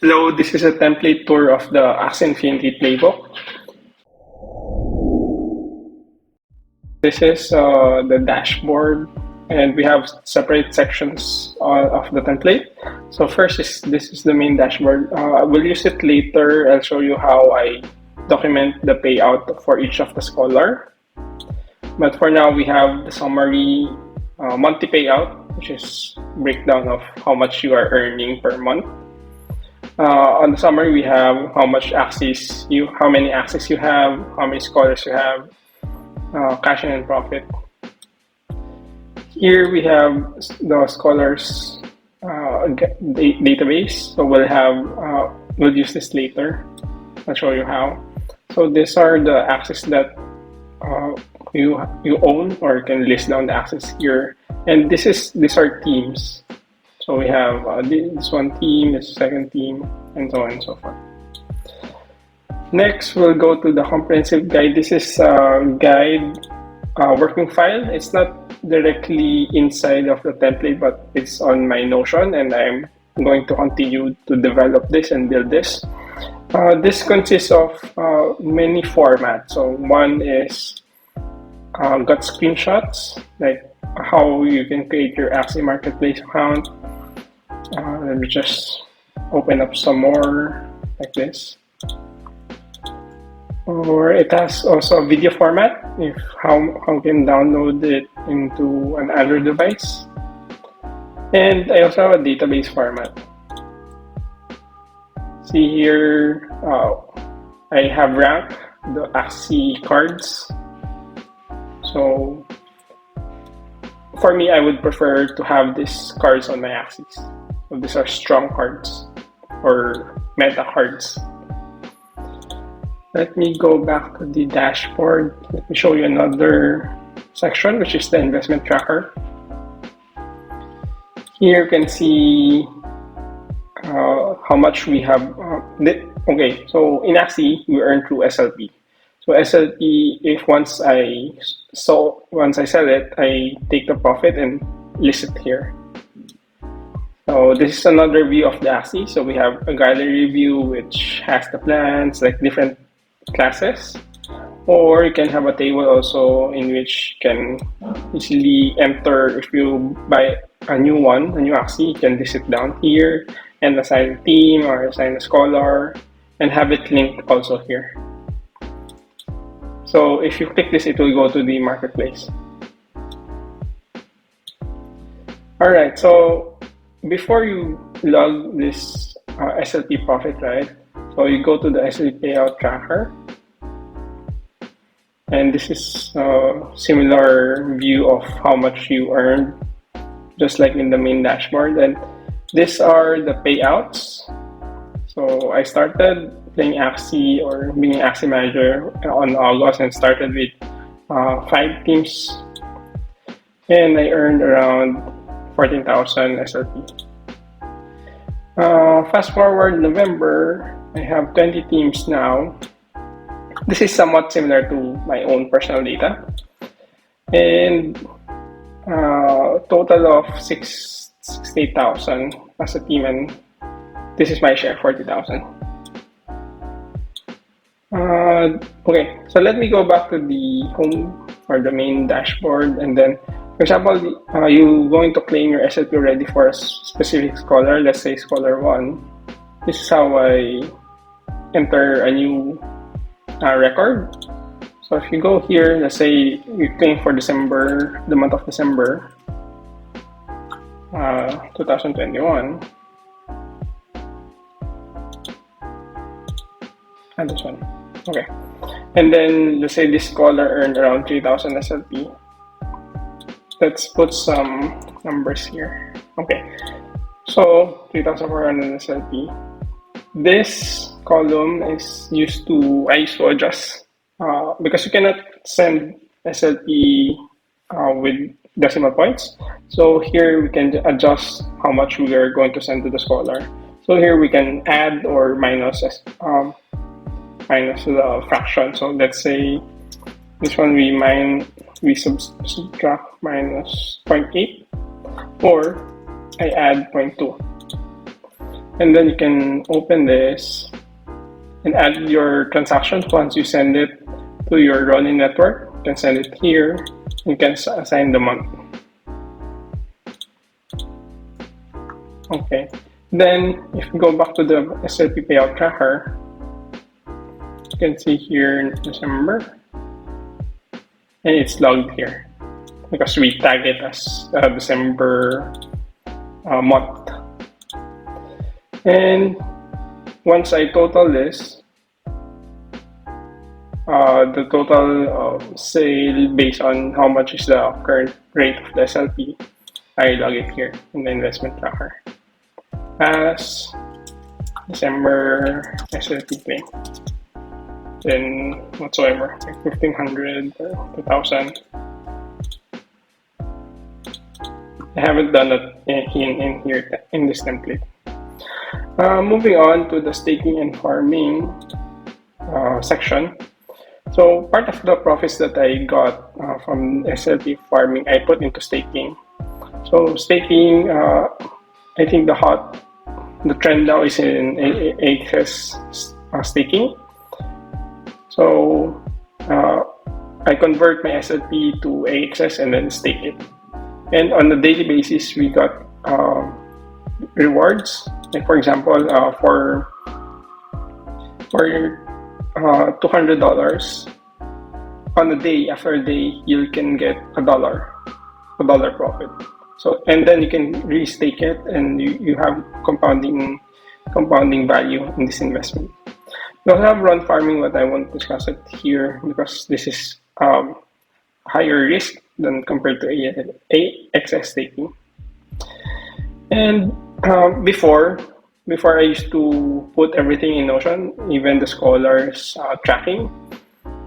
Hello, this is a template tour of the Axie Infinity playbook. This is the dashboard, and we have separate sections of the template. So first is this is the main dashboard. We'll use it later. I'll show you how I document the payout for each of the scholar. But for now, we have the summary monthly payout, which is breakdown of how much you are earning per month. On the summary, we have how many Axies you have, how many scholars you have, cash in and profit. Here we have the scholars database. So we'll use this later. I'll show you how. So these are the Axies that you own, or you can list down the Axies here. And these are teams. So we have this one team, this second team, and so on and so forth. Next, we'll go to the comprehensive guide. This is a guide working file. It's not directly inside of the template, but it's on my Notion, and I'm going to continue to develop this and build this. This consists of many formats. So one is got screenshots, like how you can create your Axie Marketplace account. Let me just open up some more like this. Or it has also a video format, if how you can download it into an Android device. And I also have a database format. See here, I have ranked the Axie cards. So for me, I would prefer to have these cards on my Axies. So these are strong cards or meta cards. Let me go back to the dashboard. Let me show you another section, which is the investment tracker. Here you can see how much we have. Okay, so in Axie, we earn through SLP. So SLP, if once I sell it, I take the profit and list it here. So this is another view of the Axie. So we have a gallery view, which has the plans, like different classes. Or you can have a table also in which you can easily enter. If you buy a new Axie, you can list it down here and assign a team or assign a scholar and have it linked also here. So if you click this, it will go to the marketplace. All right, so before you log this SLP profit, right? So you go to the SLP Payout Tracker. And this is a similar view of how much you earned, just like in the main dashboard. And these are the payouts. So I started playing Axie or being an Axie Manager on August and started with 5 teams. And I earned around 14,000 SLP. Fast forward November, I have 20 teams now. This is somewhat similar to my own personal data. And total of 68,000 as a team, and this is my share, 40,000. Okay, so let me go back to the home or the main dashboard, and then, for example, you're going to claim your SLP already for a specific scholar, let's say scholar 1. This is how I enter a new record. So if you go here, let's say you claim for December, the month of December 2021. And this one. Okay. And then let's say this scholar earned around 3,000 SLP. Let's put some numbers here. Okay. So 3,400 SLP. This column is used to adjust because you cannot send SLP with decimal points. So here we can adjust how much we are going to send to the scholar. So here we can add or minus the fraction. So let's say this one we subtract minus 0.8, or I add 0.2. And then you can open this and add your transactions once you send it to your running network. You can send it here. You can assign the month. Okay. Then if you go back to the SLP Payout Tracker, you can see here in December, and it's logged here because we tag it as December month. And once I total this, the total sale based on how much is the current rate of the SLP, I log it here in the investment tracker as December SLP claim. Then whatsoever, like 1500 or 2000. I haven't done it in here in this template. Moving on to the staking and farming section. So part of the profits that I got from SLP farming, I put into staking. So staking, I think the trend now is in AXS staking. So I convert my SLP to AXS and then stake it. And on a daily basis, we got rewards. Like for example, for $200 on a day, after a day, you can get a dollar profit. So and then you can restake it, and you have compounding value in this investment. We also have run farming, but I won't discuss it here because this is higher risk than compared to AXS staking. And before I used to put everything in Notion, even the scholars tracking.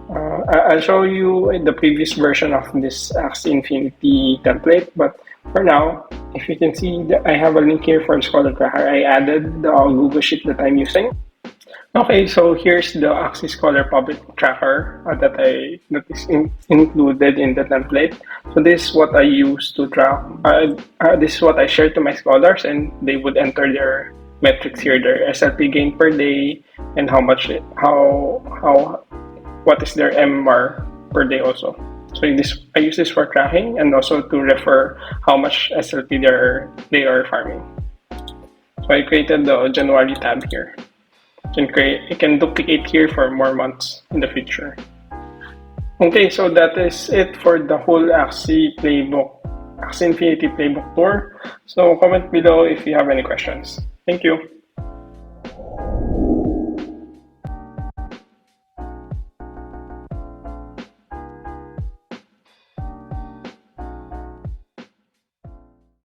I'll show you in the previous version of this Axie Infinity template, but for now, if you can see, I have a link here for the scholar tracker. I added the Google Sheet that I'm using. Okay, so here's the Axie Scholar public tracker that is included in the template. So this is what I use to track. This is what I share to my scholars, and they would enter their metrics here, their SLP gain per day, and what is their MR per day also. So I use this for tracking and also to refer how much SLP they are farming. So I created the January tab here. You can duplicate here for more months in the future. Okay, so that is it for the whole Axie Infinity playbook tour. So comment below if you have any questions. Thank you.